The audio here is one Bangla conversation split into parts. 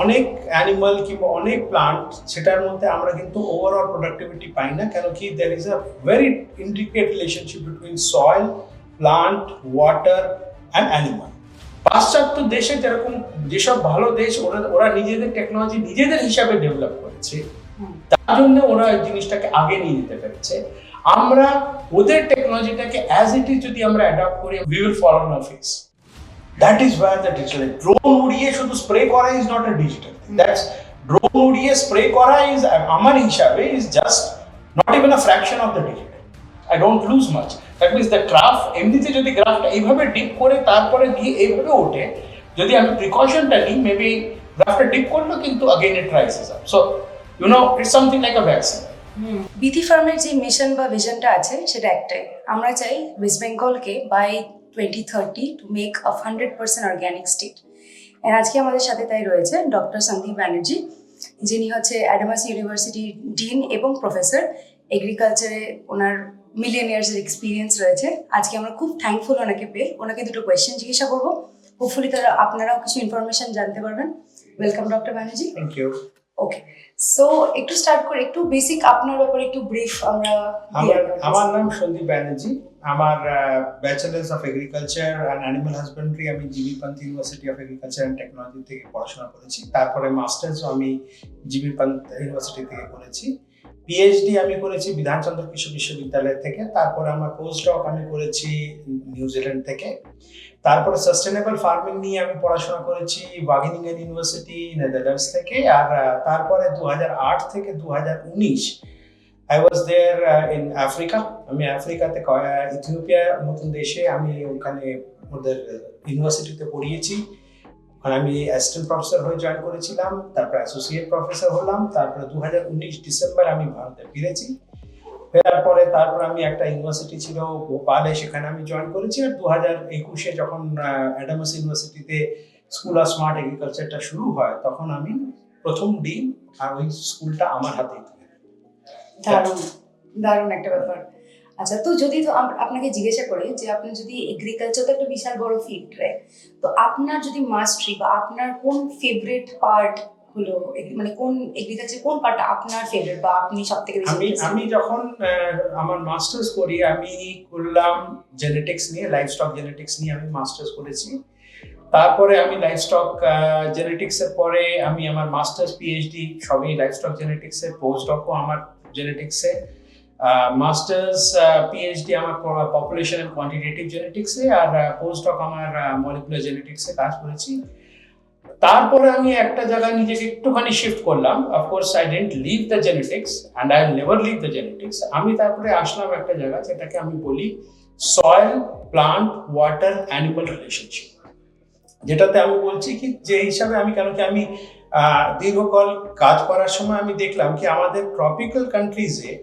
অনেক অ্যানিমাল কিংবা অনেক প্লান্ট সেটার মধ্যে আমরা কিন্তু ওভারঅল প্রোডাক্টিভিটি পাই না, কেন কি there is a very intricate relationship between soil, plant, water and animal. পাশ্চাত্য দেশে যেরকম যেসব ভালো দেশ ওরা নিজেদের টেকনোলজি নিজেদের হিসাবে ডেভেলপ করেছে, তার জন্য ওরা এই জিনিসটাকে আগে নিয়ে যেতে পেরেছে। আমরা ওদের টেকনোলজিটাকে অ্যাজ ইট ইজ যদি আমরা অ্যাডাপ্ট করি, we will fall on our face. That is where the digital drone উড়িয়ে শুধু স্প্রে করা is not a digital thing. That's drone উড়িয়ে স্প্রে করা is আমার হিসাবে is just not even a fraction of the digital. I don't lose much. That means the graph এমনিতে যদি গ্রাফটা এইভাবে ডিপ করে তারপরে দিয়ে এইভাবে ওঠে, যদি আমি প্রিকশনটা নিই, মেবি গ্রাফটা ডিপ করলো কিন্তু again it rises up. So you know it's something like a vaccine. Bithi ফার্মের যে মিশন বা ভিশনটা আছে সেটা একটাই, আমরা চাই West বেঙ্গলকে by 2030 to make a 100% organic state. And আজকে আমাদের সাথে তাই রয়েছে ডক্টর সন্দীপ ব্যানার্জি, যিনি হচ্ছে অ্যাডামাস ইউনিভার্সিটির ডিন এবং প্রফেসর। এগ্রিকালচারে ওনার মিলিয়ন ইয়ার্সের এক্সপিরিয়েন্স রয়েছে। আজকে আমরা খুব থ্যাঙ্কফুল ওনাকে পেয়ে। ওনাকে দুটো কোয়েশ্চেন জিজ্ঞাসা করবো, হোপফুলি তারা আপনারাও কিছু ইনফরমেশন জানতে পারবেন। Welcome doctor Banerjee. Thank you. Okay, so একটু স্টার্ট করে একটু বেসিক আপনার ব্যাপারে একটু ব্রিফ আমরা। আমার নাম সন্দীপ ব্যানার্জি। আমার bachelors of agriculture and animal husbandry আমি GB Pant university of agriculture and technology থেকে পড়াশোনা করেছি। তারপরে মাস্টার্সও আমি জিবি পান্থ ইউনিভার্সিটি থেকে করেছি। পিএইচডি আমি করেছি বিধানচন্দ্র কৃষি বিশ্ববিদ্যালয় থেকে। তারপরে আমার পোস্ট ডক আমি করেছি নিউজিল্যান্ড থেকে। তারপরে সাস্টেনেবল ফার্মিং নিয়ে আমি পড়াশোনা করেছি ওয়াগেনিগেন ইউনিভার্সিটি নেদারল্যান্ডস থেকে। আর তারপরে 2008 থেকে 2019 I was there in Africa. আমি আফ্রিকাতে ইথিওপিয়ার মতন দেশে আমি ওখানে ওদের ইউনিভার্সিটিতে পড়িয়েছি। ওখানে আমি অ্যাসিস্ট্যান্ট প্রফেসর হয়ে জয়েন করেছিলাম, তারপর অ্যাসোসিয়েট প্রফেসর হলাম। তারপরে 2019 ডিসেম্বর আমি ভারতে ফিরেছি। ফেরার পরে তারপর আমি একটা ইউনিভার্সিটি ছিল ভোপালে, সেখানে আমি জয়েন করেছি। আর 2021 যখন অ্যাডামাস ইউনিভার্সিটিতে স্কুল অফ স্মার্ট এগ্রিকালচারটা শুরু হয়, তখন আমি প্রথম ডিন, আর ওই স্কুলটা আমার হাতেই। দারুণ দারুণ একটা ব্যাপার। আচ্ছা, তো যদি তো আপনাকে জিজ্ঞাসা করি যে আপনি যদি এগ্রিকালচার তো একটা বিশাল বড় ফিল্ড, রাইট? তো আপনার যদি মাস্টারি বা আপনার কোন ফেভারিট পার্ট হলো, মানে কোন এগ্রিকালচার কোন পার্টটা আপনার ফেভারিট বা আপনি সবথেকে বেশি? আমি যখন আমার মাস্টার্স করি, আমি করলাম জেনেটিক্স নিয়ে, লাইভস্টক জেনেটিক্স নিয়ে আমি মাস্টার্স করেছি। তারপরে আমি লাইভস্টক জেনেটিক্সের পরে আমি আমার মাস্টার্স পিএইচডি সবই লাইভস্টক জেনেটিক্সে, পোস্ট ডকও আমার জেনেটিক্সে, মাস্টার্স পিএইচডি আমার পপুলেশন এন্ড কোয়ান্টিটেটিভ জেনেটিক্সে, আর পোস্ট ডক আমার মলিকুলার জেনেটিক্সে কাজ করেছি। তারপরে আমি একটা জায়গায় নিজেকে একটুখানি শিফট করলাম। Of course I didn't live the genetics and I never live the genetics. আমি তারপরে আসলাম একটা জায়গা যেটাকে আমি বলি soil, plant, water, animal relationship, যেটাতে আমি বলছি কি যে হিসাবে আমি কেন কি আমি দীর্ঘকাল কাজ করার সময় আমি দেখলাম কি আমাদের ট্রপিক্যাল কান্ট্রিজে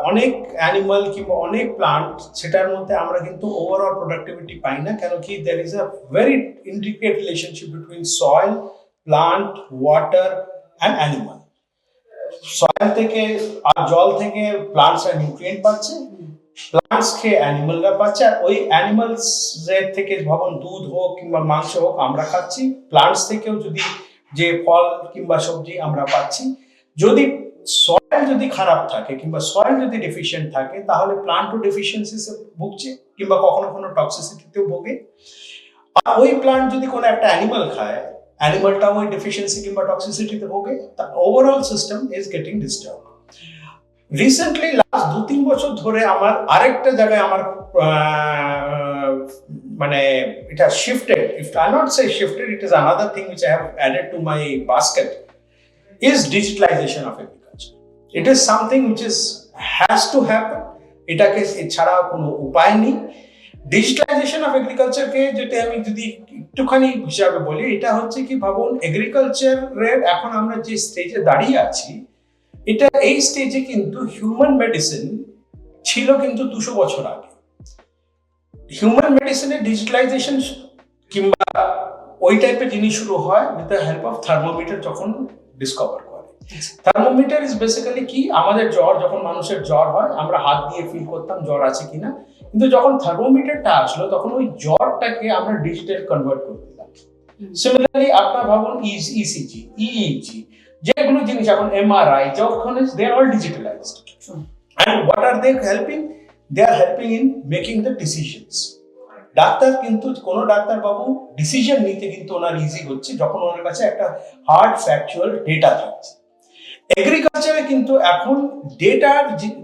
অনেক অ্যানিমাল কিংবা অনেক প্লান্ট সেটার মধ্যে আমরা কিন্তু ওভারঅল প্রোডাক্টিভিটি পাই না, কেন কি there is a very intricate relationship between soil, plant, water and animal. Soil থেকে আর জল থেকে প্লান্টসরা নিউট্রিয়েন্ট পাচ্ছে, প্লান্টস খেয়ে অ্যানিমালরা পাচ্ছে, আর ওই অ্যানিমালস এর থেকে ভবন দুধ হোক কিংবা মাংস হোক আমরা খাচ্ছি। প্লান্টস থেকেও যদি যে ফল কিংবা সবজি আমরা পাচ্ছি। যদি সয়েল যদি খারাপ থাকে কিংবা সয়েল যদি ডেফিশিয়েন্ট থাকে, তাহলে প্লান্টও ডেফিসিয়েন্সিতে ভুগছে কিংবা কখনো কোনো টক্সিসিটিতেও ভোগে। আর ওই প্লান্ট যদি কোনো একটা অ্যানিমাল খায়, অ্যানিমালটাও ওই ডেফিসিয়েন্সি কিংবা টক্সিসিটিতে ভোগে। তা overall system is getting disturb. Recently last 2-3 বছর ধরে আমার আরেকটা জায়গায় আমার মানে এটা shifted, if I not say shifted, it is another thing which I have added to my basket is digitalization of agriculture. It is something which has to happen. এটাকে ছাড়া কোনো উপায় নেই। ডিজিটালাইজেশন অফ এগ্রিকালচারকে যেটা আমি যদি একটুখানি হিসাবে বলি, এটা হচ্ছে কি ভাবুন, এগ্রিকালচারের এখন আমরা যে স্টেজে দাঁড়িয়ে আছি, এটা এই স্টেজে কিন্তু হিউম্যান মেডিসিন ছিল কিন্তু 200 বছর আগে। হিউম্যান মেডিসিনের ডিজিটালাইজেশন কিংবা ওই টাইপের জিনিস শুরু হয় with the help of thermometer যখন ডিসকভার করে। থার্মোমিটার ইজ বেসিক্যালি কি, আমাদের জ্বর, যখন মানুষের জ্বর হয় আমরা হাত দিয়ে ফিল করতাম জ্বর আছে কিনা, কিন্তু যখন থার্মোমিটারটা আসলো তখন ওই জ্বরটাকে আমরা ডিজিটাল কনভার্ট করে দিলাম। সিমিলারলি আপনার ভাবুন ইসিজি, ইইজি, যেগুলো জিনিস এখন এমআরআই যখন they are all digitalized, and what are they helping? They are helping in making the decisions. Doctor কিন্তু কোন ডাক্তার বাবু ডিসিশন নিতে কিন্তু ওনার ইজি হচ্ছে যখন ওনার কাছে একটা হার্ড ফ্যাকচুয়াল ডেটা থাকছে। এগ্রিকালচারে কিন্তু এখন ডেটার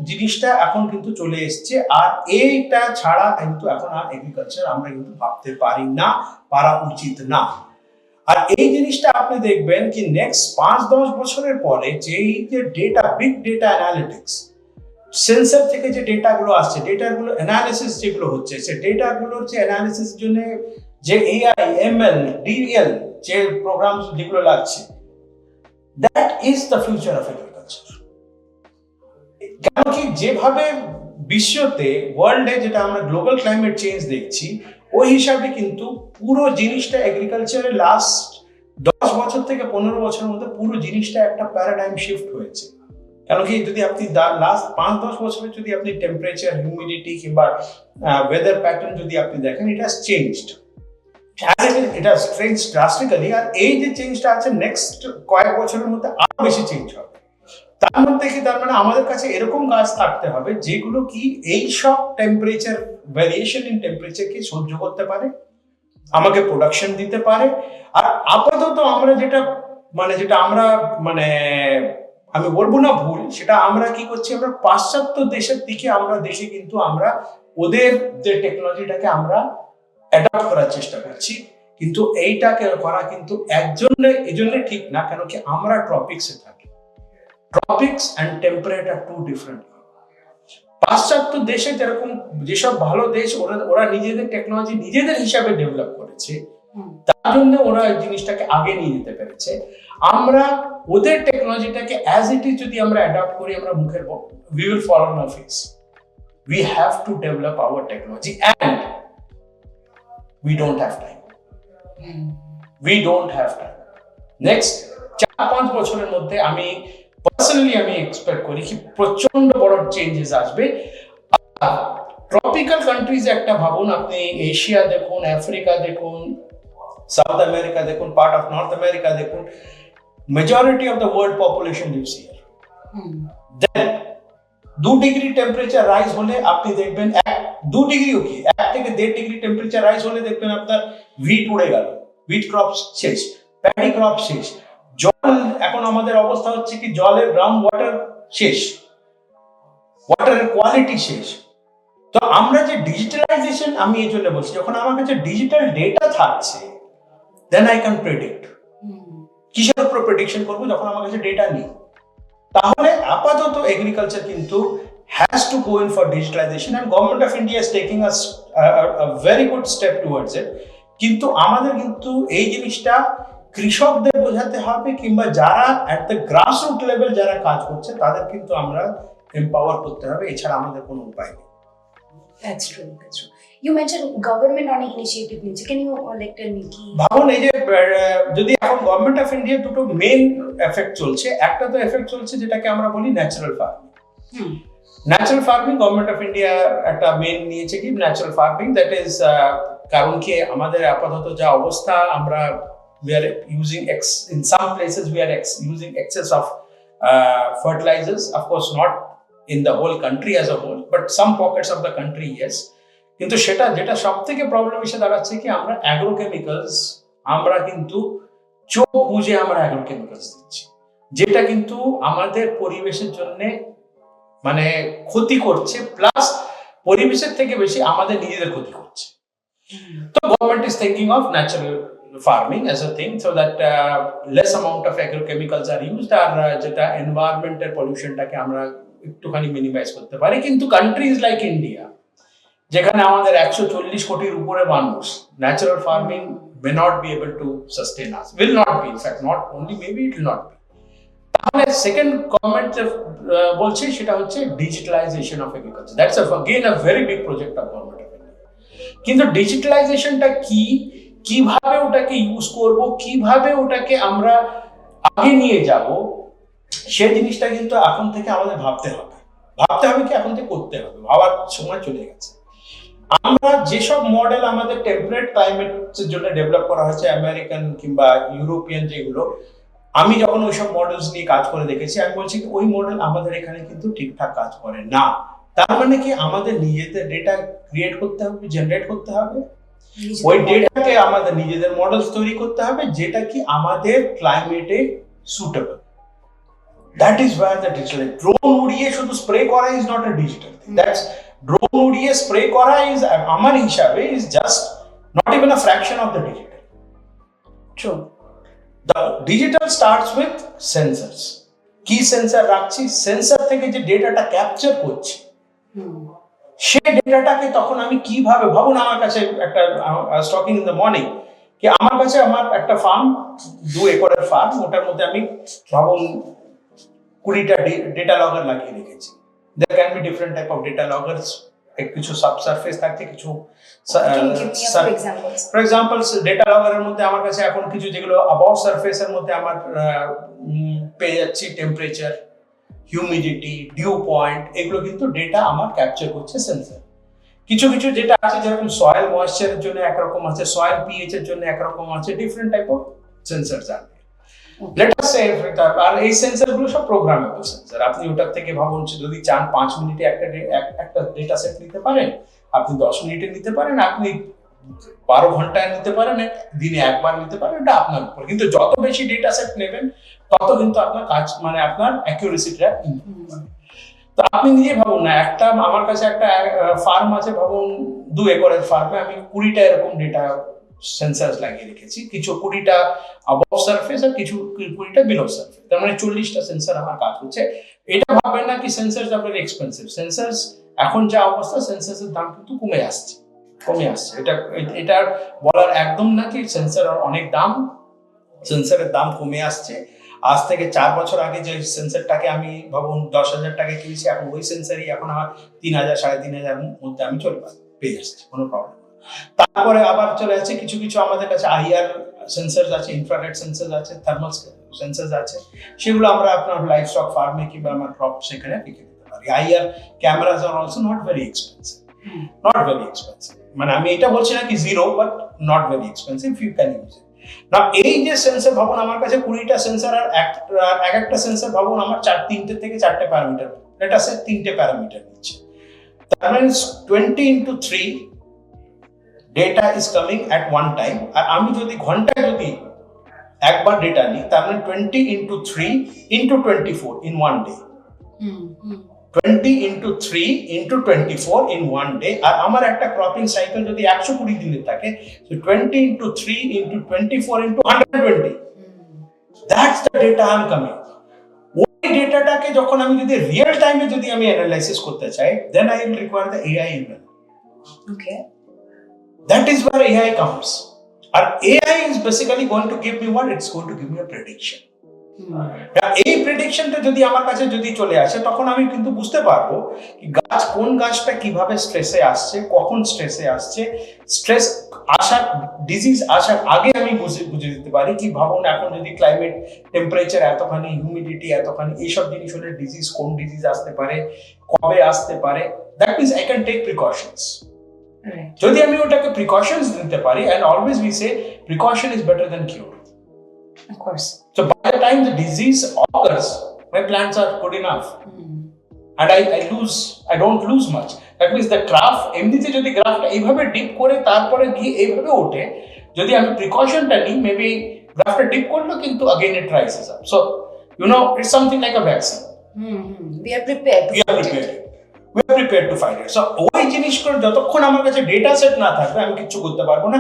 জিনিসটা এখন কিন্তু চলে এসছে, আর এইটা ছাড়া কিন্তু এখন আর এগ্রিকালচার আমরা কিন্তু ভাবতে পারি না, পারা উচিত না। আর এই জিনিসটা আপনি দেখবেন কি নেক্সট 5-10 বছরের পরে যেই যে data, big data analytics, sensor থেকে যে ডেটাগুলো আসছে, ডেটাগুলো অ্যানালিসিস যেগুলো হচ্ছে, সে ডেটাগুলোর যে অ্যানালিসিস জন্য যে এআই, এমএল, ডিএল যে প্রোগ্রাম যেগুলো লাগছে, that is the future of agriculture. কারণ কি যেভাবে বিশ্বতে ওয়ার্ল্ডে যেটা আমরা গ্লোবাল ক্লাইমেট চেঞ্জ দেখছি, ওই হিসাবে কিন্তু পুরো জিনিসটা এগ্রিকালচারের লাস্ট 10 বছর থেকে 15 বছরের মধ্যে পুরো জিনিসটা একটা প্যারাডাইম শিফট হয়েছে। কারণ কি যদি আপনি লাস্ট 5-10 বছরে যদি আপনি টেম্পারেচার, হিউমিডিটি কিংবা ওয়েদার প্যাটার্ন যদি আপনি দেখেন, it has changed, it has changed drastically. আর এই যে চেঞ্জটা আছে নেক্সট কয়েক বছরের মধ্যে আরো বেশি চেঞ্জ হবে। তার মধ্যে কি, তার মানে আমাদের কাছে এরকম গাছ থাকতে হবে যেগুলো কি এই সব টেম্পারেচার ভ্যারিয়েশন ইন টেম্পারেচারকে সহ্য করতে পারে, আমাকে প্রোডাকশন দিতে পারে। আর আপাতত আমরা যেটা আমরা আমি বলবো না ভুল, সেটা আমরা কি করছি, আমরা পাশ্চাত্য দেশের দিকে আমরা দেশে কিন্তু আমরা ওদের যে টেকনোলজিটাকে আমরা অ্যাডাপ্ট করার চেষ্টা করছি, কিন্তু এইটাকে করা কিন্তু এই জন্য ঠিক না। কেন কি আমরা ট্রপিক্সে থাকি, tropics and temperate are two different. পাশ্চাত্য দেশে যেরকম যেসব ভালো দেশ ওরা নিজেদের টেকনোলজি নিজেদের হিসাবে ডেভেলপ করেছে, তার জন্য ওরা এই জিনিসটাকে আগে নিয়ে যেতে পেরেছে। আমরা ওদের টেকনোলজিটাকে অ্যাজ ইট ইজ যদি আমরা অ্যাডাপ্ট করি, আমরা মুখের we will fall on our face. We have to develop our technology and we don't have time. We don't have time. Next 4-5 বছরের মধ্যে আমি পার্সোনালি এক্সপেক্ট করি কি প্রচন্ড বড় চেঞ্জেস আসবে। ট্রপিক্যাল কান্ট্রিজ একটা ভাবুন, আপনি এশিয়া দেখুন, আফ্রিকা দেখুন, সাউথ আমেরিকা দেখুন, পার্ট অফ নর্থ আমেরিকা দেখুন, majority of the world population lives here. Then 2 degree temperature rise হলে আপনি দেখবেন 2 ডিগ্রিও কি 1 থেকে 1.5 ডিগ্রি টেম্পারেচার রাইজ হলে দেখবেন আপনার হুইট উড়ে গেল, হুইট ক্রপ শেষ, প্যাডি ক্রপ শেষ। জল এখন আমাদের অবস্থা হচ্ছে কি জলের গ্রাউন্ড ওয়াটার শেষ, ওয়াটারের কোয়ালিটি শেষ। তো আমরা যে ডিজিটালাইজেশন, আমি এই জন্য বলছি, যখন আমার কাছে ডিজিটাল ডেটা থাকছে, দেন আই ক্যান প্রেডিক্ট। কিসের উপর প্রেডিকশন করবো যখন আমার কাছে ডেটা নেই? তাহলে আপাতত এগ্রিকালচার কিন্তু has to go in for digitalization and government of India is taking a very good step towards it. কিন্তু আমাদের কিন্তু এই জিনিসটা কৃষকদের বোঝাতে হবে, কিংবা যারা at the grassroots level যারা কাজ করছে তাদের কিন্তু আমরা এম্পাওয়ার করতে হবে, এছাড়া আমাদের কোনো উপায় নেই। That's true. You mentioned government অনেক ইনিশিয়েটিভ নিচ্ছে, can you tell me কি? ভাবুন এই যে যদি এখন গভর্নমেন্ট অফ ইন্ডিয়া দুটো মেইন এফেক্ট চলছে, একটা তো এফেক্ট চলছে যেটাকে আমরা বলি natural farming. Natural farming government of India একটা মেইন নিয়েছে কি ন্যাচারাল ফার্মিং, দ্যাট ইজ কারণ কি আমাদের আপাতত যা অবস্থা, আমরা we are using in some places we are using excess of fertilizers, of course not in the whole country as a whole, but some pockets of the country yes. কিন্তু যেটা সব থেকে প্রবলেম এসে দাঁড়াচ্ছে কি আমরা অ্যাগ্রোকেমিক্যালস, আমরা কিন্তু চোখ বুঝে আমরা অ্যাগ্রোকেমিক্যালস দিচ্ছি, যেটা কিন্তু আমাদের পরিবেশের জন্য ক্ষতি করছে, প্লাস পরিবেশের থেকে বেশি আমাদের নিজেদের ক্ষতি করছে। তো government is thinking of natural farming as a thing so that less amount of agrochemicals are used, আর যেটা এনভায়রনমেন্টের পলিউশনটাকে আমরা একটুখানি মিনিমাইজ করতে পারি। কিন্তু কান্ট্রিজ লাইক ইন্ডিয়া, যেখানে আমাদের 140 কোটির উপরে মানুষ, natural farming may not be able to sustain us, will not be, in fact not only maybe it will not be. তাহলে সেকেন্ড গভর্নমেন্ট বলছে সেটা হচ্ছে digitalization of agriculture, that's again a very big project of government of India. কিন্তু ডিজিটালাইজেশনটা কিভাবে ওটাকে ইউজ করব, কিভাবে ওটাকে আমরা আগে নিয়ে যাব, সেই জিনিসটা কিন্তু এখন থেকে আমাদের ভাবতে হবে কি এখন থেকে করতে হবে, ভাবার সময় চলে গেছে। আমরা যেসব মডেল আমাদের টেম্পারেট ক্লাইমেটের জন্য ডেভেলপ করা হয়েছে, আমেরিকান কিংবা ইউরোপিয়ান যেগুলো, আমি যখন ওইসব মডেলস নিয়ে কাজ করে দেখেছি, আমি বলছি কি ওই মডেল আমাদের এখানে কিন্তু ঠিকঠাক কাজ করে না। তার মানে কি আমাদের নিজেদের ডেটা ক্রিয়েট করতে হবে, জেনারেট করতে হবে, ওই ডেটাকে আমাদের নিজেদের মডেলস তৈরি করতে হবে যেটা কি আমাদের ক্লাইমেটে suitable. That is where the digital, drone উড়িয়ে শুধু স্প্রে করা is not a digital thing. That's drone উড়িয়ে স্প্রে করা ইজ, আমার হিসাবে, is just not even a fraction of the digital. True. The digital starts with sensors. কি সেন্সর রাখছি, সেন্সর থেকে যে ডেটাটা ক্যাপচার করছি, সেই ডেটাটাকে তখন আমি কিভাবে, ভাবুন আমার কাছে একটা স্টকিং ইন দ্য মর্নিং, কি আমার কাছে আমার একটা ফার্ম, 2 একরের ফার্ম, ওটার মধ্যে আমি ভাবুন 20টা ডেটা লগর লাগিয়ে রেখেছি। There can be different type of data loggers, কিছু সাবসারফেস থাকে, কিছু ফর এক্সাম্পল ডেটা লগের মধ্যে আমার কাছে এখন কিছু যেগুলো অ্যাবাভ সারফেসের মধ্যে আমার পেয়ে যাচ্ছি টেম্পারেচার, হিউমিডিটি, ডিউ পয়েন্ট, এগুলো কিন্তু ডেটা আমার ক্যাপচার করছে সেন্সর। কিছু কিছু যেটা আছে যেরকম সয়েল ময়েশ্চারের জন্য একরকম আছে, সয়েল পিএইচ এর জন্য একরকম আছে, ডিফারেন্ট টাইপ অফ সেন্সর আছে। লেট আস সে, আর এই সেন্সর গুলো সব প্রোগ্রামেবল সেন্সর। আপনি ওটার থেকে ভাবুন যদি চান 5 মিনিটে একটা ডেটা সেট নিতে পারেন, আপনি 10 মিনিটে নিতে পারেন, আপনি 12 ঘন্টায় নিতে পারেন, দিনে একবার নিতে পারেন, এটা আপনার উপর। কিন্তু যত বেশি ডেটা সেট নেবেন তত কিন্তু আপনার কাজ, মানে আপনার অ্যাকিউরেসিটা ইমপ্রুভ হবে। তো আপনি নিজে ভাবুন না, একটা আমার কাছে একটা ফার্ম আছে, ভাবুন 2 একরের ফার্মে আমি 20টা এরকম ডেটা সেন্সর লাগিয়ে রেখেছি, কিছু 20টা অ্যাবভ সারফেস আর কিছু 20টা বিলো সারফেস, তার মানে 40টা সেন্সর আমার কাজ হচ্ছে। এটা ভাববেন না কি sensors are very expensive. Sensors এখন যা অবস্থা, সেন্সরসের দাম কিন্তু কমে আসছে। এটা বলার একদম না কি সেন্সর অনেক দাম, সেন্সরের দাম কমে আসছে। আজ থেকে 4 বছর আগে যে সেন্সরটাকে আমি ভাবুন 10,000 টাকা কিনেছি, এখন ওই সেন্সরই এখন আমার 3,000 3,500 মধ্যে আমি পেয়ে যাচ্ছি, কোনো প্রবলেম। তারপরে আবার চলে যাচ্ছে কিছু কিছু আমাদের কাছে আইআর সেন্সর আছে, ইনফ্রারেড সেন্সর আছে, থার্মাল সেন্সর আছে, সেগুলো আমরা আপনার লাইভ স্টক ফার্মে কিংবা আমার ক্রপ সেখানে রেখে দিতে পারি। IR cameras are also not very expensive, মানে আমি এটা বলছি না কি zero, but not very expensive, you can use it. না এই যে সেন্সর ভাবুন আমার কাছে 20টা সেন্সর, আর এক একটা সেন্সর ভাবুন আমার 3টে থেকে 4টে প্যারামিটার, এটা সে 3টে প্যারামিটার নিচ্ছে। তার মানে 20 into 3 data is coming at one time. আর আমি যদি ঘন্টায় যদি একবার ডেটা নিই, তার মানে 20 into 3 into 24 in one day, 20 into 3 into 24 in one day। আর আমার একটা ক্রপিং সাইকেল যদি 120 দিনের থাকে, so 20 into 3 into 24 into 120, that's the data I'm coming। ওই ডেটাটাকে যখন আমি যদি রিয়েল টাইমে যদি আমি অ্যানালাইসিস করতে চাই, then I will require the AI ML. Okay. That is where AI comes. And AI is basically going to give me what? It's going to give me a prediction. এই প্রেডিকশনটা যদি আমার কাছে যদি চলে আসে, তখন আমি কিন্তু বুঝতে পারবো গাছ, কোন গাছটা কিভাবে স্ট্রেসে আসছে, কখন স্ট্রেসে আসছে, স্ট্রেস আসার, ডিজিজ আসার আগে আমি বুঝে দিতে পারি কি ভাবুন এখন যদি ক্লাইমেট টেম্পারেচার এতখানি, হিউমিডিটি এতখানি, এইসব জিনিস হলে ডিজিজ, কোন ডিজিজ আসতে পারে, কবে আসতে পারে। That means I can take precautions. যদি আমি ওটাকে প্রিকশনস নিতে পারি, and always we say precaution is better than cure. Of course. So by the time the disease occurs, my plants are good enough, and I don't lose much. That means the graph, এমনিতে যদি গ্রাফটা এইভাবে ডিপ করে তারপরে গিয়ে এইভাবে ওঠে, যদি আমি প্রিকশনটা নিই, মেবি গ্রাফটা ডিপ করলো কিন্তু again it rises up. So you know, it's something like a vaccine. We are prepared. We are prepared to fight it. So ওই জিনিসগুলো যতক্ষণ আমার কাছে ডেটা সেট না থাকবে, আমি কিছু করতে পারবো না।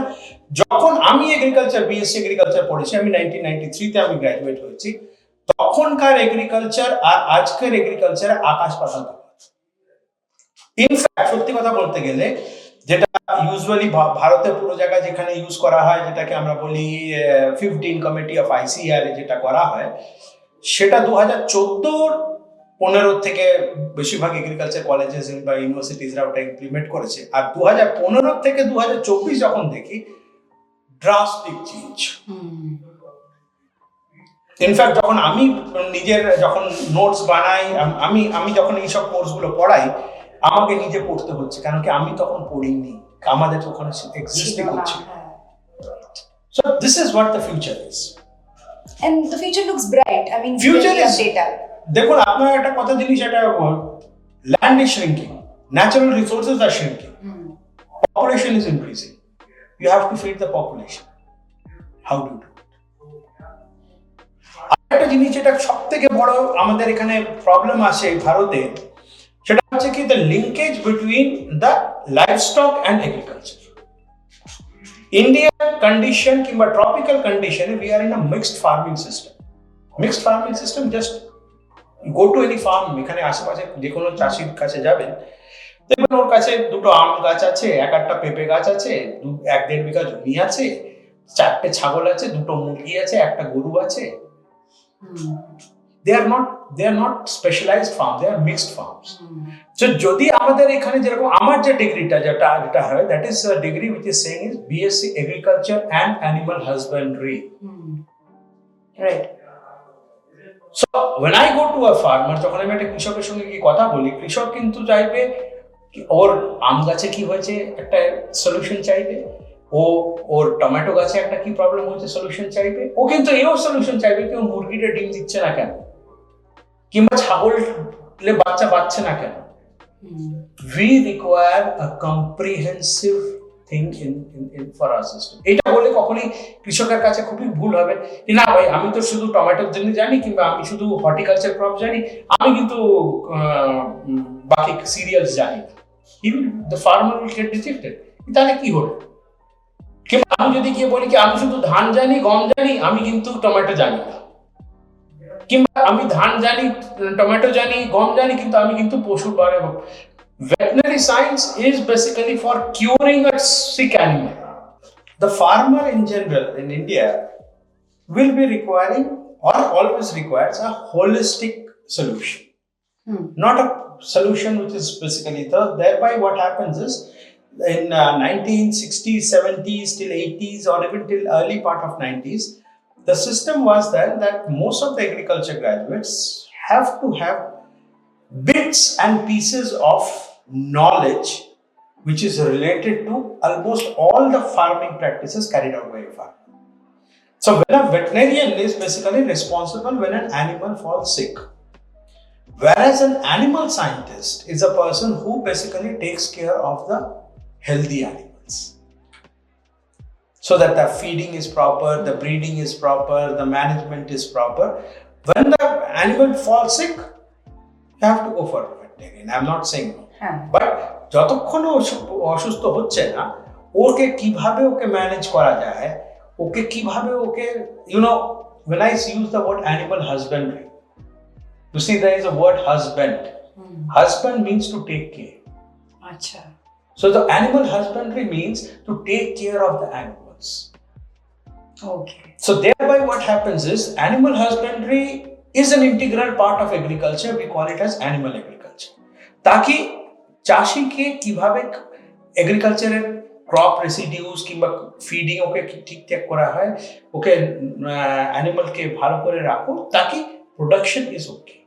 যখন আমি এগ্রিকালচার, বিএসসি এগ্রিকালচার পড়েছি, আমি 1993-তে আমি গ্র্যাজুয়েট হয়েছি, তখনকার এগ্রিকালচার আর আজকের এগ্রিকালচারে আকাশ পাতাল তফাৎ। ইনফ্যাক্ট সত্যি কথা বলতে গেলে, যেটা ইউজুয়ালি ভারতের পুরো জায়গায় যেখানে ইউজ করা হয়, যেটাকে আমরা বলি 15 কমিটি অফ ICAR যেটা করা হয়, সেটা 2014-15 থেকে বেশিরভাগ এগ্রিকালচার কলেজেস বা ইউনিভার্সিটিজরা ওটা ইমপ্লিমেন্ট করেছে। আর 2015 থেকে 2024 যখন দেখি, ড্রাস্টিক চেঞ্জ। ইনফ্যাক্ট যখন আমি নিজের যখন নোটস বানাই, আমি যখন এইসব কোর্সগুলো পড়াই, আমাকে নিজে পড়তে হচ্ছে, কারণ কি আমি তখন পড়িনি, আমাদের ওখানে এক্সিস্টই করছে। So this is what the future is. And the future looks bright. I mean, Future we have is- data. দেখুন আপনার একটা কথা জিনিস, এটা land is shrinking, natural resources are shrinking, population is increasing, you have to feed the population. How do you do it? একটা জিনিস যেটা সব থেকে বড় আমাদের এখানে প্রবলেম আসে ভারতে, সেটা হচ্ছে কি the linkage between the livestock and agriculture. Indian condition কিংবা ট্রপিক্যাল কন্ডিশনে we are in a mixed farming system. Mixed farming system, just go to any farm, এখানে আশেপাশে যে কোনো চাষির কাছে যাবেন, দেখবেন ওর কাছে দুটো আম গাছ আছে, একটা পেঁপে গাছ আছে, 1-1.5 বিঘা জমি আছে, 4টে ছাগল আছে, 2টো মুরগি আছে, একটা গরু আছে। They are not specialized farms, they are mixed farms. So যদি আমাদের এখানে যেরকম আমার যে ডিগ্রিটা যেটা হয়, that is a degree which is saying is BSc Agriculture and Animal Husbandry. Right. So when I go to a farmer, যখন আমি একটা কৃষকের সঙ্গে কি কথা বলি, কৃষক কিন্তু চাইবে ওর আম গাছে কি হয়েছে একটা সলিউশন চাইবে, ওর টমেটো গাছে একটা কি প্রবলেম হচ্ছে সলিউশন চাইবে, ও কিন্তু এও সলিউশন চাইবে কি ও মুরগিটা ডিম দিচ্ছে না কেন, কিংবা ছাগলে বাচ্চা পাচ্ছে না কেন। We require a comprehensive thing in for our system. এটা বলে কখনোই কৃষকের কাছে খুবই ভুল হবে না, ভাই আমি তো শুধু টমেটোর জন্য জানি, কিংবা আমি শুধু হর্টিকালচার ক্রপ জানি, আমি কিন্তু বাকি সিরিয়ালস জানি না। Even the farmer will get rejected. তাহলে কি হলো? কিংবা আমি যদি গিয়ে বলি কি আমি শুধু ধান জানি, গম জানি, আমি কিন্তু টমেটো জানি না, কিংবা আমি ধান জানি, টমেটো জানি, গম জানি, কিন্তু আমি কিন্তু পশুর বারে। Veterinary science is basically for curing a sick animal. The farmer in general in India will be requiring or always requires a holistic solution, not a solution which is basically thereby what happens is in 1960s, 70s till 80s or even till early part of 90s, the system was then that most of the agriculture graduates have to have bits and pieces of knowledge which is related to almost all the farming practices carried out by a farmer. So when a veterinarian is basically responsible when an animal falls sick, whereas an animal scientist is a person who basically takes care of the healthy animals, so that the feeding is proper, the breeding is proper, the management is proper. When the animal falls sick, you have to go for a veterinarian. I'm not saying no. But যতক্ষণ অসুস্থ হচ্ছে না, ওকে কিভাবে ওকে ম্যানেজ করা যায়, ওকে কিভাবে ওকে, you know, when I use the word animal husbandry, you see there is a word husband. Husband means to take care. Acha. So the animal husbandry means to take care of the animals. Okay. So thereby what happens is animal husbandry is an integral part of agriculture. We call it as animal agriculture. ताकि চাষিকে কিভাবে এগ্রিকালচারের ক্রপ রেসিডিউস কিংবা ফিডিং ওকে ঠিকঠাক করা হয়, ওকে অ্যানিমালকে ভালো করে রাখো তাকি production is okay.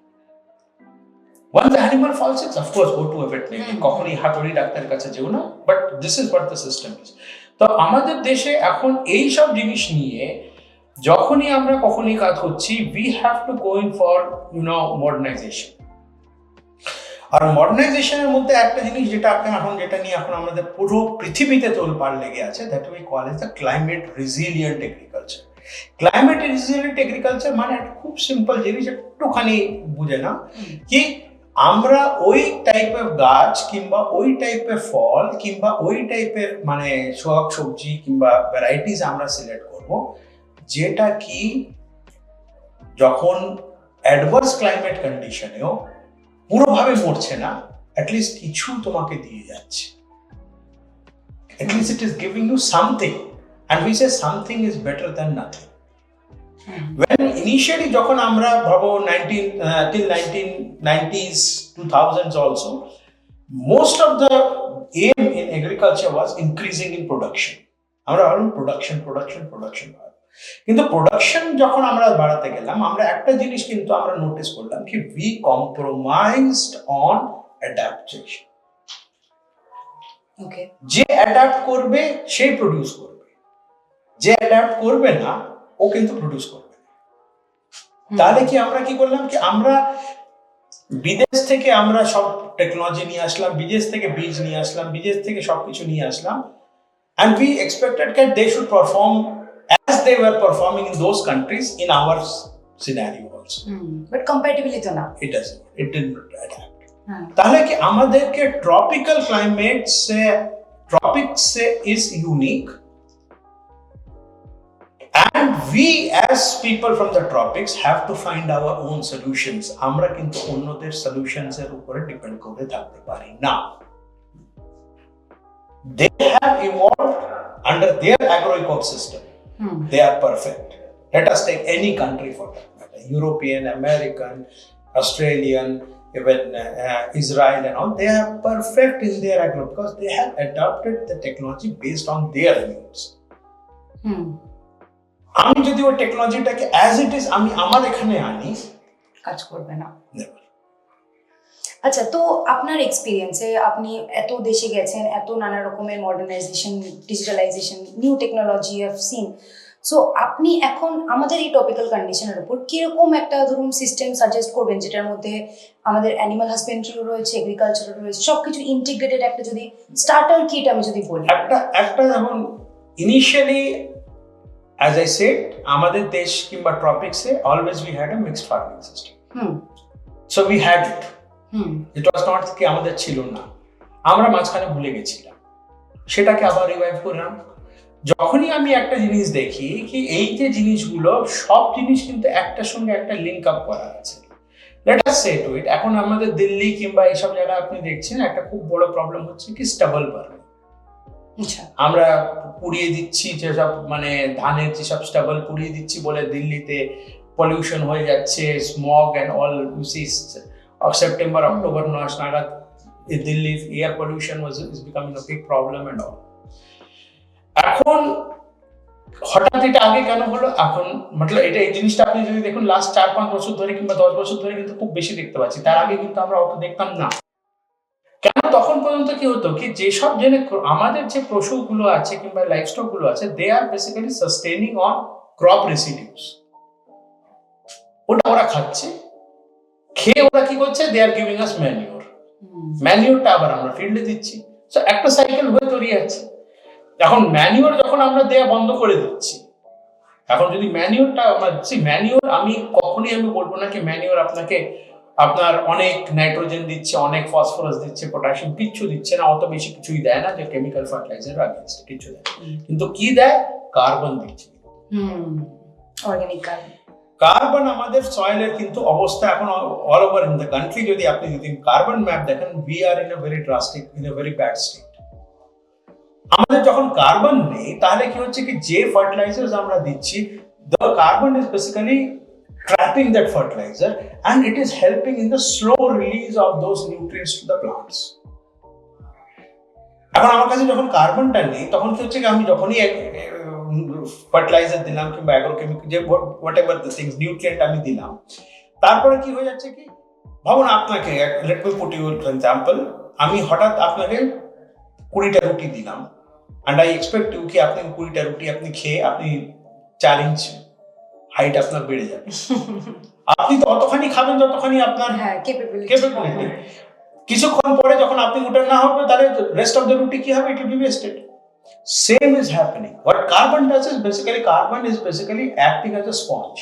Once the animal falls sick, of course go to a veterinarian. কখনই হাতুড়ি ডাক্তারের কাছে যেও না, but this is what the system is. তো আমাদের দেশে এখন এই সব জিনিস নিয়ে যখনই আমরা কখনই কাজ করছি, we have to go in for modernization. আর মডার্নাইজেশনের মধ্যে একটা জিনিস যেটা নিয়ে এখন আমাদের পুরো পৃথিবীতে তোলপাড় লেগে আছে, that we call as the climate resilient agriculture. Climate resilient agriculture মানে একটা খুব সিম্পল জিনিস, একটুখানি বুঝে না কি আমরা ওই টাইপের গাছ কিংবা ওই টাইপের ফল কিংবা ওই টাইপের মানে শাক সবজি কিংবা ভ্যারাইটিস আমরা সিলেক্ট করব, যেটা কি যখন অ্যাডভার্স ক্লাইমেট কন্ডিশনেও পুরোভাবে মরছে না, অ্যাটলিস্ট কিছু তোমাকে দিয়ে যাচ্ছে, at least it is giving you something, and we say something is better than nothing. When initially যখন আমরা ভাবো till 1990s 2000s also, most of the aim in agriculture was increasing in production. আমরা ভাবলাম প্রোডাকশন কিন্তু প্রোডাকশন যখন আমরা বাড়াতে গেলাম, আমরা একটা জিনিস কিন্তু আমরা নোটিস করলাম কি we compromised on adaptation. ওকে। যে অ্যাডাপ্ট করবে সেই প্রডিউস করবে, যে অ্যাডাপ্ট করবে না ও কিন্তু প্রডিউস করবে না। তাহলে কি আমরা কি করলাম কি আমরা বিদেশ থেকে আমরা সব টেকনোলজি নিয়ে আসলাম, বিদেশ থেকে বীজ নিয়ে আসলাম, বিদেশ থেকে সবকিছু নিয়ে আসলাম, and we expected that they should perform as they were performing in those countries in our scenario also. But compatibility তো না। It did not adapt. তাহলে কি আমাদেরকে tropical climate say ট্রপিক্স say is unique, and we as people from the tropics have to find our own solutions. আমরা কিন্তু অন্যদের সলিউশনস এর উপরে ডিপেন্ড করে থাকতে পারি না। They have evolved under their agro-ecosystem. They are perfect. Let us take any country for that matter, European, American, Australian, even Israel and all. They are perfect in their agro because they have adopted the technology based on their needs. আমি যদি ওই টেকনোলজিটাকে অ্যাজ ইট ইজ আমি আমার এখানে আনি, কাজ করবে না। never. আচ্ছা, তো আপনার এক্সপিরিয়েন্সে আপনি এত দেশে গেছেন, এত নানা রকমের modernisation, digitalization, new technology have seen, so আপনি এখন আমাদের এই টপিক্যাল কন্ডিশনের উপর কিরকম একটা ধরুন সিস্টেম সাজেস্ট করবেন যেটার মধ্যে আমাদের অ্যানিমাল হাজবেন্ডারিও রয়েছে, এগ্রিকালচারও রয়েছে, সবকিছু ইন্টিগ্রেটেড একটা যদি স্টার্টার কিট আমি যদি বলি। একটা যেমন ইনিশিয়ালি as I said, আমাদের দেশ কিংবা ট্রপিক্সে always we had a mixed farming system. So we had it. It was not কি আমাদের ছিল না, আমরা মাঝখানে ভুলে গেছিলাম, সেটাকে আবার রিভাইভ করলাম। যখনই আমি একটা জিনিস দেখি কি এই যে জিনিসগুলো সব জিনিস কিন্তু একটার সঙ্গে একটা লিঙ্ক আপ করা আছে, লেট আস সে টু ইট। এখন আমাদের দিল্লি কিংবা এইসব জায়গায় আপনি দেখছেন একটা খুব বড় প্রবলেম হচ্ছে কি স্টাবল বার্ন। আমরা পুড়িয়ে দিচ্ছি যেসব মানে ধানের যেসব স্টাবল পুড়িয়ে দিচ্ছি বলে দিল্লিতে পলিউশন হয়ে যাচ্ছে, smog and all. September October মাস নাগাদ Delhi air pollution is becoming a big problem and all. এখন হঠাৎ এটা আগে কেন হলো? এখন মতলব এটা এই জিনিসটা আপনি যদি দেখুন লাস্ট 4-5 বছর ধরে কিংবা 10 বছর ধরে কিন্তু খুব বেশি দেখতে পাচ্ছি, তার আগে কিন্তু আমরা অত দেখতাম না। কেন? তখন পর্যন্ত কি হতো কি যেসব আমাদের যে পশুগুলো আছে কিংবা লাইভস্টক গুলো আছে, they are basically sustaining on crop residues. ওটা ওরা খাচ্ছে, খেয়ে ওরা কি করছে, দে আর গিভিং আস ম্যানিউর। ম্যানিউরটা আবার আমরা ফিল্ডে দিচ্ছি, সো একটা সাইকেল হয়ে তৈরি আছে। এখন ম্যানিউর যখন আমরা দেয়া বন্ধ করে দিচ্ছি, এখন যদি ম্যানিউরটা ম্যানিউর আমি কখনোই আমি বলবো না কি ম্যানিউর আপনার অনেক নাইট্রোজেন দিচ্ছে, অনেক ফসফরাস দিচ্ছে, পটাশিয়াম কিচ্ছু দিচ্ছে না, অত বেশি কিছুই দেয় না যে কেমিক্যাল ফার্টিলাইজার আগেনস্ট কিছু দেয়। কিন্তু কি দেয়? কার্বন দিচ্ছে। অর্গানিক কার্বন আমাদের সয়েলের কিন্তু অবস্থা এখন all over in the country যদি আপনি কার্বন ম্যাপ দেখেন, we are in a very drastic, in a very bad state. আমাদের যখন কার্বন নেই তাহলে কি হচ্ছে কি যে ফার্টিলাইজার্স আমরা দিচ্ছি, the carbon is basically trapping that fertilizer and it is helping in the slow release of those nutrients to the plants. এখন আমার কাছে যখন কার্বনটা নেই তখন কি হচ্ছে কি আমি যখনই ফার্টিলাইজার দিলাম কিংবা অ্যাগ্রোকেমিক্যাল যে whatever the things nutrient আমি দিলাম, তারপরে কি হয়ে যাচ্ছে কি ভাবুন আপনাকে, let me put you for example, আমি হঠাৎ আপনাকে 20টা রুটি দিলাম and I expect you কি আপনি 20টা রুটি আপনি খেয়ে আপনি 4 ইঞ্চ হাইট আপনার বেড়ে যাবে। আপনি তো অতখানি খাবেন যতখানি আপনার ক্যাপাবিলিটি। কিছুক্ষণ পরে যখন আপনি ওটা না হবে তাহলে রেস্ট অফ দ্য রুটি কি হবে? It will be wasted. Same is happening. What carbon does is basically acting as a sponge,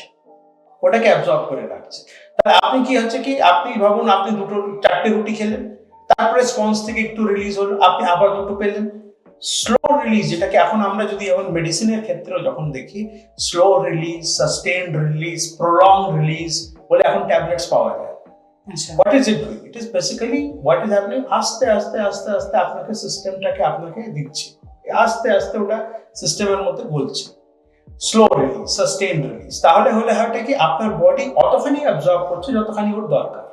ওটাকে অ্যাবজর্ব করে রাখছে। তাহলে আপনি কি হচ্ছে কি আপনি ভাবুন আপনি 4টে রুটি খেলেন, তারপরে স্পঞ্জ থেকে একটু রিলিজ হলো, আপনি আবার 2টো পেলেন। স্লো রিলিজ, যেটাকে এখন আমরা যদি এখন মেডিসিনের ক্ষেত্রেও যখন দেখি slow release, sustained release, prolong release বলে এখন ট্যাবলেটস পাওয়া যায়। What is it doing? It is basically what is happening, আস্তে আস্তে আস্তে আস্তে আপনাকে সিস্টেমটাকে আপনাকে দিচ্ছে, আস্তে আস্তে ওটা সিস্টেমের মধ্যে বলছে স্লো রিলিজ, সাস্টেইনড রিলিজ। তাহলে হলে হয়টা কি আপনার বডি অতখানি অ্যাবজর্ব করছে যতখানি ওর দরকার,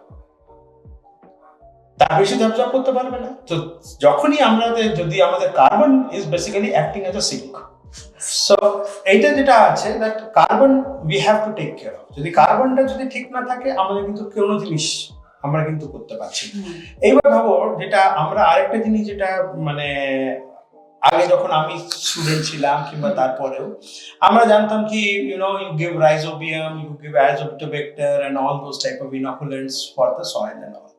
তার বেশি অ্যাবজর্ব করতে পারবে না। তো যখনই যদি আমাদের carbon is basically acting as a sink, so এইটা যেটা আছে that carbon we have to take care of. যদি কার্বনটা যদি ঠিক না থাকে আমাদের কিন্তু কোনো জিনিস আমরা কিন্তু করতে পারছি না। এইবার ভাবো যেটা আমরা আরেকটা জিনিস যেটা মানে আগে যখন আমি স্টুডেন্ট ছিলাম কিংবা তারপরেও আমরা জানতাম কি you give rhizobium, you give azotobacter and all those type of inoculants for the soil and all.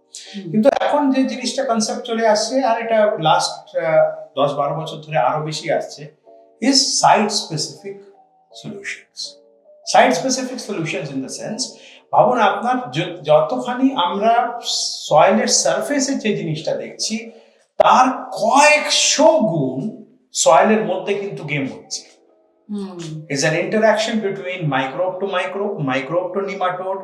কিন্তু এখন যে জিনিসটা কনসেপ্ট চলে আসছে আর এটা লাস্ট 10-12 বছর ধরে আরো বেশি আসছে is site specific solutions. Site specific solutions in the sense ভাবুন আপনার যতখানি আমরা সয়েলের সারফেসে যে জিনিসটা দেখছি তার কয়েকশো গুণ সয়েলের মধ্যে কিন্তু গেম হচ্ছে। It's an interaction between microbe to microbe, microbe to nematode,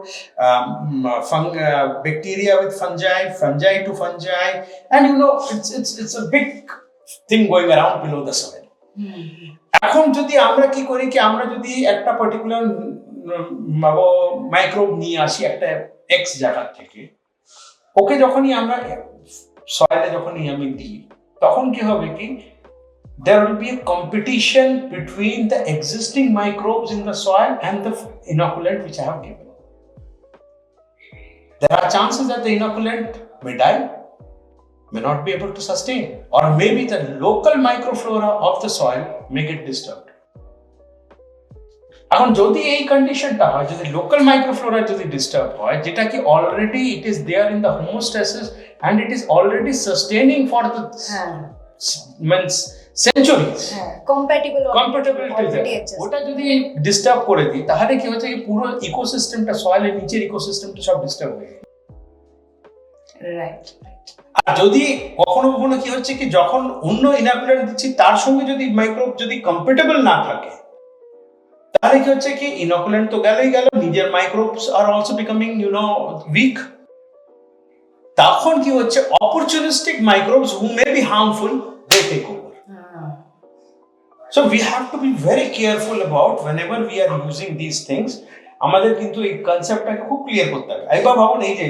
bacteria with fungi, fungi to fungi, and it's a big thing going around below the soil. এখন যদি আমরা কি করি কি আমরা যদি একটা পার্টিকুলার মাইক্রোব নিয়ে আসি একটা এক্স জায়গা থেকে, ওকে যখনই আমরা সয়েলে যখনই আমি দিই তখন কি হবে কি there will be a competition between the existing microbes in the soil and the inoculant which I have given. There are chances that the inoculant may die, may not be able to sustain, or maybe the local microflora of the soil may get disturbed. এখন যদি এই কন্ডিশনটা হয়, যদি লোকাল মাইক্রোফ্লোরা যদি ডিস্টার্ব হয়, যেটা কি already it is there in the homeostasis and it is already sustaining for the means centuries, compatible ওটা যদি ডিস্টার্ব করে দিই তাহলে কি হচ্ছে কি পুরো ইকোসিস্টেমটা সয়েলের নিচের ইকোসিস্টেমটা সব ডিস্টার্ব হয়ে যায়। রাইট। আর যদি কখনো কখনো কি হচ্ছে কি যখন অন্য ইনাকুলেন্ট দিচ্ছি তার সঙ্গে যদি মাইক্রোব যদি কম্প্যাটেবল না থাকে তাহলে কি হচ্ছে কি ইনোকুলেন্ট তো গেল, নিজের microbes are also becoming weak. তখন কি হচ্ছে opportunistic microbes who may be harmful they take over. So we have to be very careful about whenever we are using these things. আমাদের কিন্তু এই কনসেপ্টটাকে খুব ক্লিয়ার করতে হবে। এবার ভাবুন এই যে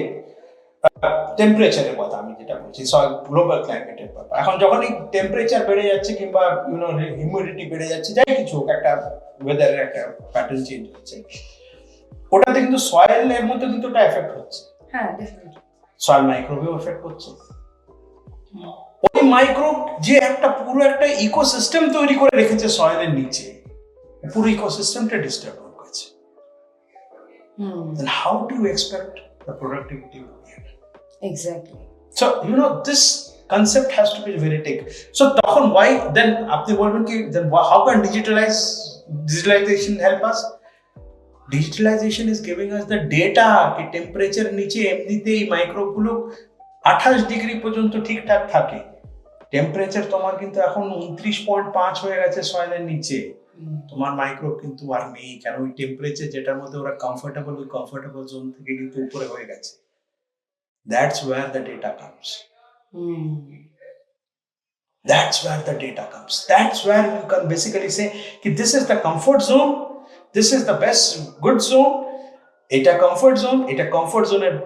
টেম্পারেচারের কথা আমি যেটা বলছি, গ্লোবাল ক্লাইমেটের ব্যাপার। এখন যখন এই টেম্পারেচার বেড়ে যাচ্ছে কিংবা হিউমিডিটি বেড়ে যাচ্ছে, যাই কিছু একটা ওয়েদারের একটা প্যাটার্ন চেঞ্জ হচ্ছে, ওটাতে কিন্তু সয়েলের মধ্যে কিন্তু ওটা এফেক্ট হচ্ছে। হ্যাঁ, ডেফিনেটলি সয়েল মাইক্রোবেও এফেক্ট হচ্ছে। ওই মাইক্রোব যে একটা পুরো একটা ইকোসিস্টেম তৈরি করে রেখেছে সয়েলের নিচে, পুরো ইকোসিস্টেমটা ডিস্টার্ব হয়ে গেছে। Then how do you expect the productivity to be? Exactly. So this concept has to be very taken. So তখন why then আপনি বলবেন কি then how can digitalization help us? Digitalization is giving us the data কি টেম্পারেচার নিচে এমনিতেই মাইক্রোব গুলো 28 ডিগ্রি পর্যন্ত ঠিকঠাক থাকে। টেম্পারেচার তোমার কিন্তু এখন 29.5 হয়ে গেছে সয়েলের নিচে, তোমার মাইক্রোব কিন্তু আর নেই। কেন? ওই টেম্পারেচার যেটার মধ্যে ওরা কমফোর্টেবল, ওই কমফোর্টেবল জোন থেকে কিন্তু উপরে হয়ে গেছে। That's where the data comes. That's where the data comes. That's where you can basically say that this is the comfort zone, this is the best good zone. এটা comfort zone, এটা comfort zone এর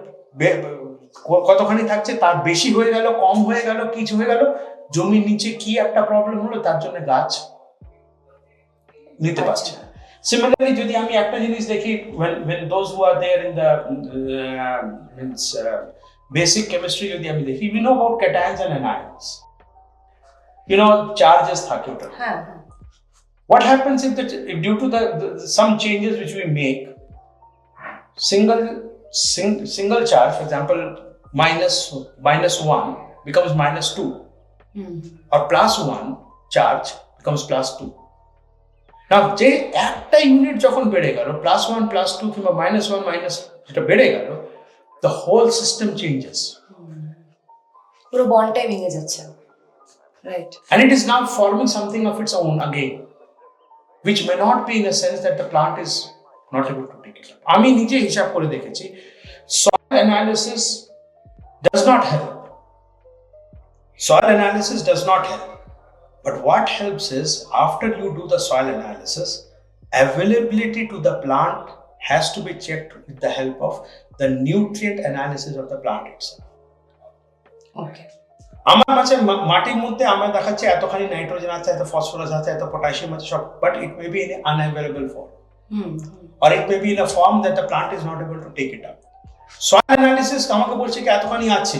কতখানি থাকছে, তার বেশি হয়ে গেল, কম হয়ে গেল, কিছু হয়ে গেল, জমির নিচে কি একটা প্রবলেম হলো তার জন্য গাছ নিতে পারছে না। Similarly, যদি আমি একটা জিনিস দেখি, when those who are there in the basic chemistry যদি আমি দেখি, we know about cations and anions. Charges থাকে ওটা। What happens if due to the some changes which we make, single charge, for example, -1 becomes -2, or +1 charge becomes +2. Now, যে একটা ইউনিট যখন বেড়ে গেল, +1 +2 কিংবা -1 যেটা বেড়ে গেল, the whole system changes. পুরো বন্ডটাই ভেঙে যাচ্ছে। Right. And it is now forming something of its own again, which may not be in a sense that the plant is not able to take it up. আমি নিজে হিসাব করে দেখেছি, soil analysis does not help. Soil analysis does not help. But what helps is, after you do the soil analysis, availability to the plant has to be checked with the help of the nutrient analysis of the plant itself. Okay. আমার কাছে মাটির মধ্যে আমরা দেখাচ্ছি এতখানি নাইট্রোজেন আছে, এত ফসফরাস আছে, এত পটাশিয়াম আছে, সব, but it may be in an unavailable form. Or it may be in a form that the plant is not able to take it up. Soil analysis আমাকে বলছে কি এতখানি আছে,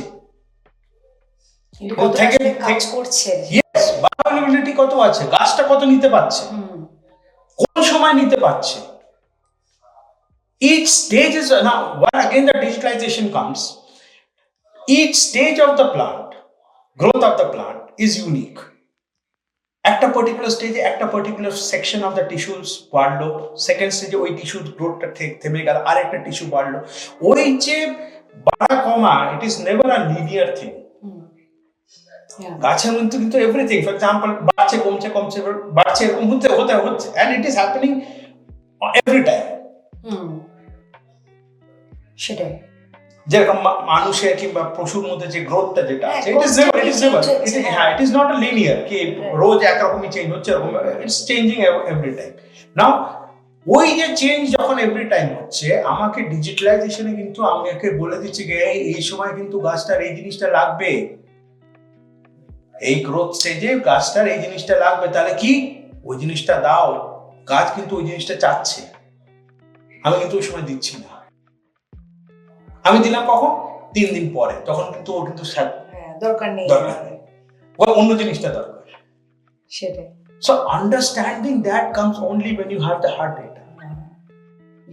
কিন্তু কতটা আসলে কাজ করছে। ইয়েস, বায়োঅ্যাভেলেবিলিটি কত আছে, গাছটা কত নিতে পারছে, কোন সময় নিতে পারছে। Each stage is now when again the digitalization comes. Each stage of the plant, growth of the plant is unique. একটা পার্টিকুলার স্টেজে একটা particular section of the tissues বাড়লো, সেকেন্ড স্টেজে ওই টিস্যুর গ্রোথটা থেমে গেল, আরেকটা টিস্যু বাড়লো। ওই যে বাড়া কমা, it is never a linear thing. গাছের মধ্যে কিন্তু এভরিথিং, ফর এক্সাম্পল বাড়ছে কমছে কমছে বাড়ছে, এরকম হতে হতে হচ্ছে, and it is happening every time. সেটাই যেরকম মানুষের কিংবা পশুর মধ্যে যে গ্রোথটা যেটা আছে, it is not a linear কি রোজ একরকমই চেঞ্জ হচ্ছে, এরকম ইটস চেঞ্জিং এভরি টাইম। নাও ওই যে চেঞ্জ যখন এভরি টাইম হচ্ছে, আমাকে ডিজিটালাইজেশনে কিন্তু আমাকে বলে দিচ্ছে যে এই সময় কিন্তু গাছটার এই জিনিসটা লাগবে, এই গ্রোথ স্টেজে গাছটার এই জিনিসটা লাগবে, তাহলে কি ওই জিনিসটা দাও। গাছ কিন্তু ওই জিনিসটা চাচ্ছে, আমি কিন্তু ওই সময় দিচ্ছি না। আমি দিলাম কখন, 3 দিন পরে, তখন কিন্তু ওর কিন্তু দরকার নেই, ওর অন্য জিনিসটা দরকার। সেটাই। So understanding that comes only when you have the hard data.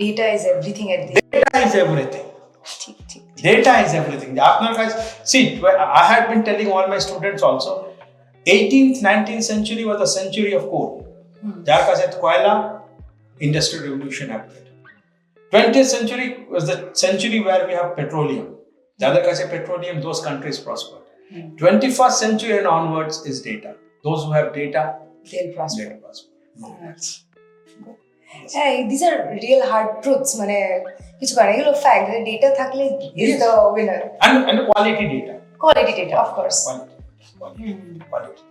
Data is everything at the Data is everything. Data is everything. আপনার কাছে, see, I had been telling all my students also, 18th, 19th century was the century of coal. যার কাছে কয়লা, industrial revolution happened. 20th century was the century where we have petroleum. যাদের কাছে petroleum, those countries prospered. 21st century and onwards is data. Those who have data, they'll prosper. No. These are real hard truths. মানে কিছু করে এগুলো fact. Data থাকলে is the winner. And quality data. Quality data, of course. Quality.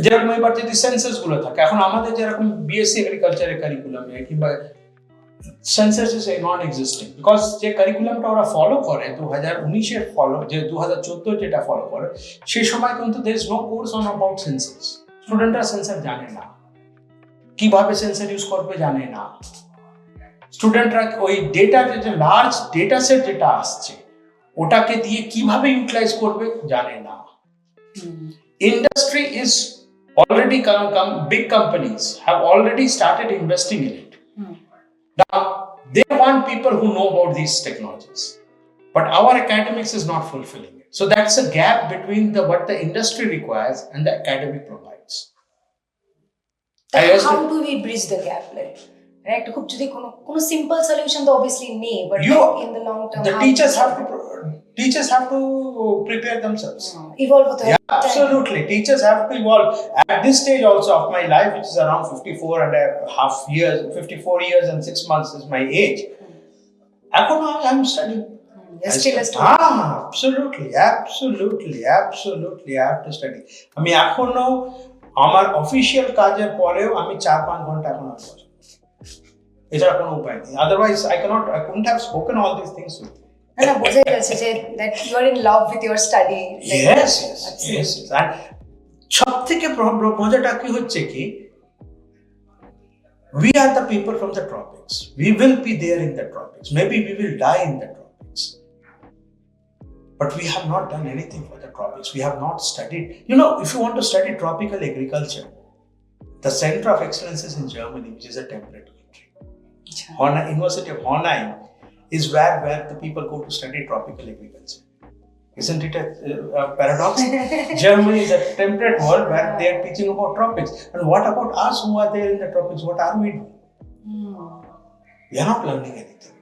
যেরকম এবার যদি সেন্সাস গুলো থাকে, এখন আমাদের যেরকম বিএসসি এগ্রিকালচারের কারিকুলামে কিংবা census is non existing, because যে কারিকুলামটা ওরা ফলো করে 2019-এর ফলো, যে 2014 যেটা ফলো করে, সেই সময় কিন্তু there is no course on about sensors. স্টুডেন্টরা সেন্সার জানে না, কিভাবে সেন্সার ইউজ করবে জানে না। স্টুডেন্টরা ওই ডেটা, যে লার্জ ডেটা সেট যেটা আসছে, ওটাকে দিয়ে কিভাবে ইউটিলাইজ করবে জানে না। Industry is already big companies have already started investing in it. Now they want people who know about these technologies, but our academics is not fulfilling it. So that's a gap between what the industry requires and the academic provides. How do we bridge the gap? Like, right? খুব যদি কোনো simple solution তো obviously নেই, but in the long term, the teachers have to prepare themselves. Evolve with Absolutely, teachers have to evolve. At this stage also of my life, which is around 54 and a half years, 54 years and 6 months is my age. I'm studying. Still a student. Absolutely. I have to study. আমি এখনো আমার অফিশিয়াল কাজের পরেও আমি 4-5 ঘন্টা এখন বসে, এছাড়া কোনো উপায় নেই। Otherwise, I couldn't have spoken all these things with you. না বোঝাই যাচ্ছে যে that you are in love with your study. Yes. And সব থেকে মজাটা কি হচ্ছে কি, we are the people from the tropics. We will be there in the tropics. Maybe we will die in the tropics. But we have not done anything for the tropics. We have not studied. You know, if you want to study tropical agriculture, the center of excellence is in Germany, which is a temperate country. University of Hohenheim is where the people go to study tropical agriculture. Isn't it a paradox? Germany is a temperate world where they are teaching about tropics. And what about us who are there in the tropics? What are we doing? We are not learning anything.